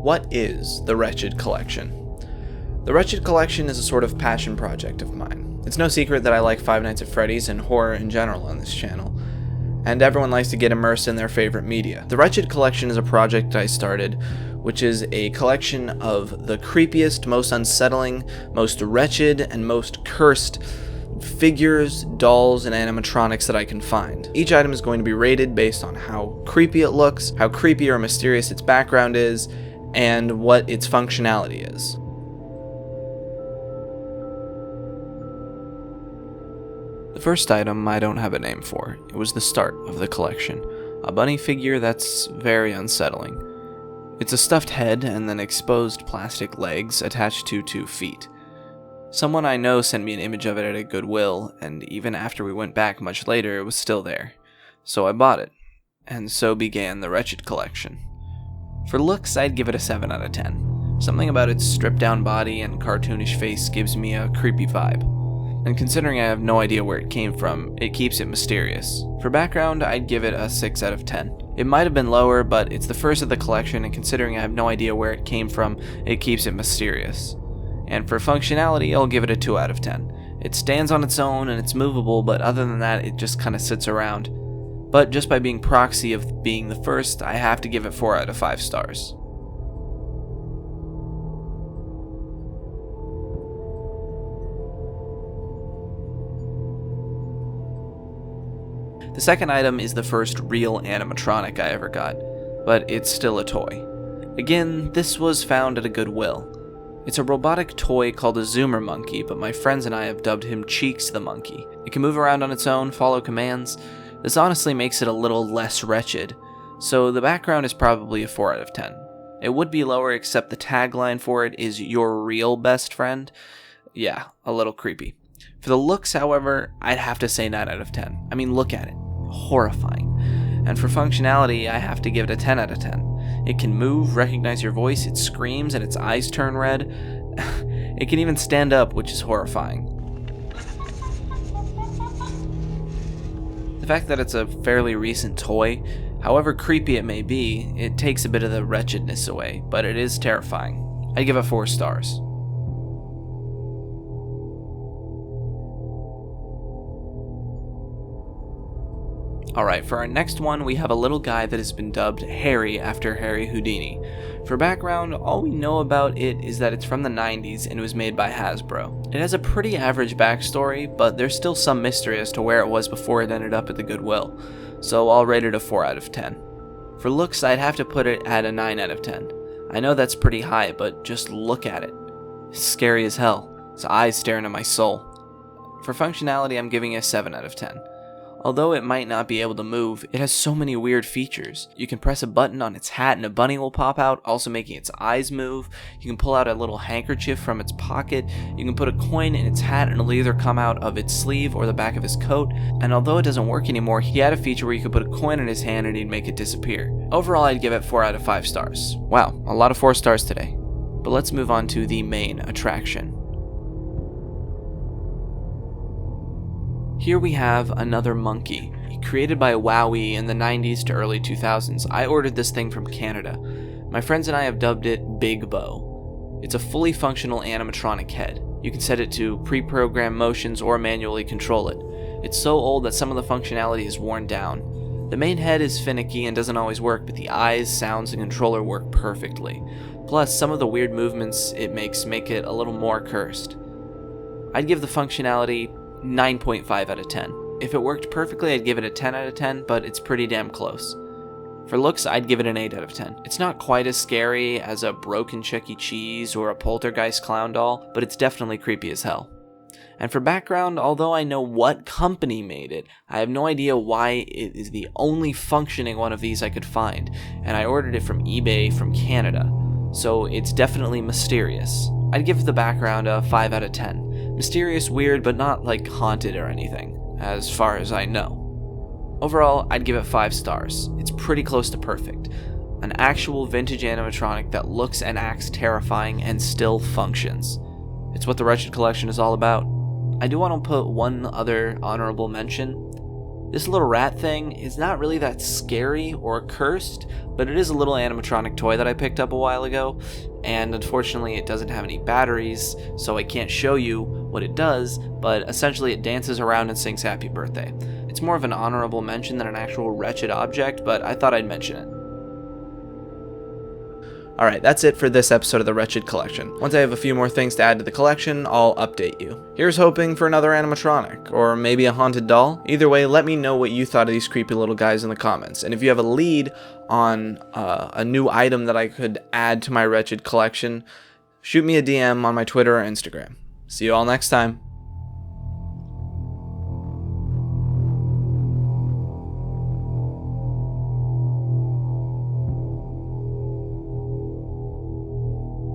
What is the Wretched Collection? The Wretched Collection is a sort of passion project of mine. It's no secret that I like Five Nights at Freddy's and horror in general on this channel, and everyone likes to get immersed in their favorite media. The Wretched Collection is a project I started, which is a collection of the creepiest, most unsettling, most wretched, and most cursed figures, dolls, and animatronics that I can find. Each item is going to be rated based on how creepy it looks, how creepy or mysterious its background is, and what its functionality is. The first item I don't have a name for. It was the start of the collection. A bunny figure that's very unsettling. It's a stuffed head and then exposed plastic legs attached to 2 feet. Someone I know sent me an image of it at a Goodwill, and even after we went back much later, it was still there. So I bought it, and so began the Wretched Collection. For looks, I'd give it a 7 out of 10. Something about its stripped-down body and cartoonish face gives me a creepy vibe. And considering I have no idea where it came from, it keeps it mysterious. For background, I'd give it a 6 out of 10. It might have been lower, but it's the first of the collection, and considering I have no idea where it came from, it keeps it mysterious. And for functionality, I'll give it a 2 out of 10. It stands on its own and it's movable, but other than that, it just kind of sits around. But just by being proxy of being the first, I have to give it 4 out of 5 stars. The second item is the first real animatronic I ever got, but it's still a toy. Again, this was found at a Goodwill. It's a robotic toy called a Zoomer Monkey, but my friends and I have dubbed him Cheeks the Monkey. It can move around on its own, follow commands. This honestly makes it a little less wretched, so the background is probably a 4 out of 10. It would be lower, except the tagline for it is "Your real best friend." Yeah, a little creepy. For the looks, however, I'd have to say 9 out of 10. I mean, look at it. Horrifying. And for functionality, I have to give it a 10 out of 10. It can move, recognize your voice, it screams, and its eyes turn red. It can even stand up, which is horrifying. The fact that it's a fairly recent toy, however creepy it may be, it takes a bit of the wretchedness away, but it is terrifying. I give it 4 stars. Alright, for our next one, we have a little guy that has been dubbed Harry after Harry Houdini. For background, all we know about it is that it's from the 90s and it was made by Hasbro. It has a pretty average backstory, but there's still some mystery as to where it was before it ended up at the Goodwill, so I'll rate it a 4 out of 10. For looks, I'd have to put it at a 9 out of 10. I know that's pretty high, but just look at it. It's scary as hell. Its eyes staring at my soul. For functionality, I'm giving it a 7 out of 10. Although it might not be able to move, it has so many weird features. You can press a button on its hat and a bunny will pop out, also making its eyes move. You can pull out a little handkerchief from its pocket. You can put a coin in its hat and it'll either come out of its sleeve or the back of his coat. And although it doesn't work anymore, he had a feature where you could put a coin in his hand and he'd make it disappear. Overall, I'd give it 4 out of 5 stars. Wow, a lot of 4 stars today. But let's move on to the main attraction. Here we have another monkey, created by WowWee in the 90s to early 2000s. I ordered this thing from Canada. My friends and I have dubbed it Big Bo. It's a fully functional animatronic head. You can set it to pre-programmed motions or manually control it. It's so old that some of the functionality is worn down. The main head is finicky and doesn't always work, but the eyes, sounds, and controller work perfectly. Plus, some of the weird movements it makes make it a little more cursed. I'd give the functionality 9.5 out of 10. If it worked perfectly, I'd give it a 10 out of 10, but it's pretty damn close. For looks, I'd give it an 8 out of 10. It's not quite as scary as a broken Chuck E. Cheese or a poltergeist clown doll, but it's definitely creepy as hell. And for background, although I know what company made it, I have no idea why it is the only functioning one of these I could find, and I ordered it from eBay from Canada, so it's definitely mysterious. I'd give the background a 5 out of 10. Mysterious, weird, but not like haunted or anything, as far as I know. Overall, I'd give it 5 stars. It's pretty close to perfect. An actual vintage animatronic that looks and acts terrifying and still functions. It's what the Wretched Collection is all about. I do want to put one other honorable mention. This little rat thing is not really that scary or cursed, but it is a little animatronic toy that I picked up a while ago, and unfortunately it doesn't have any batteries, so I can't show you what it does, but essentially it dances around and sings happy birthday. It's more of an honorable mention than an actual wretched object, but I thought I'd mention it. Alright, that's it for this episode of the Wretched Collection. Once I have a few more things to add to the collection, I'll update you. Here's hoping for another animatronic, or maybe a haunted doll. Either way, let me know what you thought of these creepy little guys in the comments. And if you have a lead on a new item that I could add to my Wretched Collection, shoot me a DM on my Twitter or Instagram. See you all next time.